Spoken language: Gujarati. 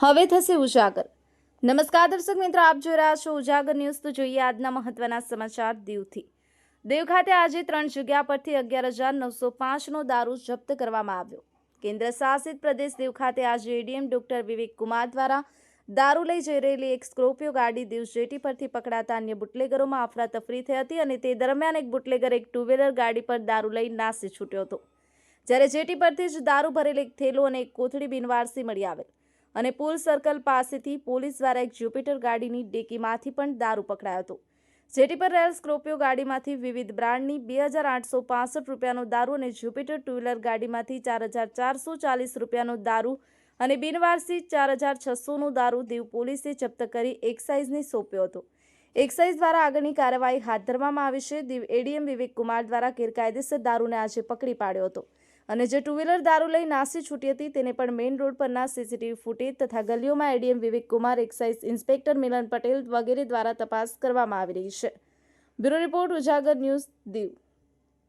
હવે થશે ઉજાગર। નમસ્કાર દર્શક મિત્રો, આપ જોઈ રહ્યા છો ઉજાગર ન્યૂઝ। તો જોઈએ આજના મહત્વના સમાચાર દીવથી। દીવ ખાતે આજે 3 જગ્યા પરથી 11,905નો દારૂ જપ્ત કરવામાં આવ્યો। કેન્દ્ર શાસિત પ્રદેશ દીવ ખાતે આજે એડીએમ ડોક્ટર વિવેક કુમાર દ્વારા દારૂ લઈ જઈ રહેલી એક સ્કોર્પિયો ગાડી દીવ જેટી પરથી પકડાતા અન્ય બુટલેગરોમાં અફરાતફરી થઈ હતી અને તે દરમિયાન એક બુટલેગર એક 2 વ્હીલર ગાડી પર દારૂ લઈ નાસી છૂટ્યો હતો, જ્યારે જેટી પરથી જ દારૂ ભરેલ એક થેલો અને એક કોથળી બિનવારસી મળી આવેલ અને પુલ સર્કલ પાસેથી પોલીસ દ્વારા એક જ્યુપિટર ગાડીની ડેકીમાંથી પણ દારૂ પકડાયો હતો। જેટી પર રહેલ સ્કોર્પિયો ગાડીમાંથી વિવિધ બ્રાન્ડની 2,865 રૂપિયાનો દારૂ અને જ્યુપિટર 2 વ્હીલર ગાડીમાંથી 4,440 રૂપિયાનો દારૂ અને બિનવારસી 4,600નો દારૂ દીવ પોલીસે જપ્ત કરી એક્સાઇઝને સોંપ્યો હતો। એક્સાઇઝ દ્વારા આગળની કાર્યવાહી હાથ ધરવામાં આવી છે। દીવ એડીએમ વિવેક કુમાર દ્વારા ગેરકાયદેસર દારૂને આજે પકડી પાડ્યો હતો અને જે 2 વ્હીલર દારૂ લઈ નાસી છૂટી હતી તેને પણ મેઇન રોડ પરના સીસીટીવી ફૂટેજ તથા ગલીઓમાં એડીએમ વિવેક કુમાર, એક્સાઇઝ ઇન્સ્પેક્ટર મિલન પટેલ વગેરે દ્વારા તપાસ કરવામાં આવી રહી છે। બ્યુરો રિપોર્ટ, ઉજાગર ન્યૂઝ, દીવ।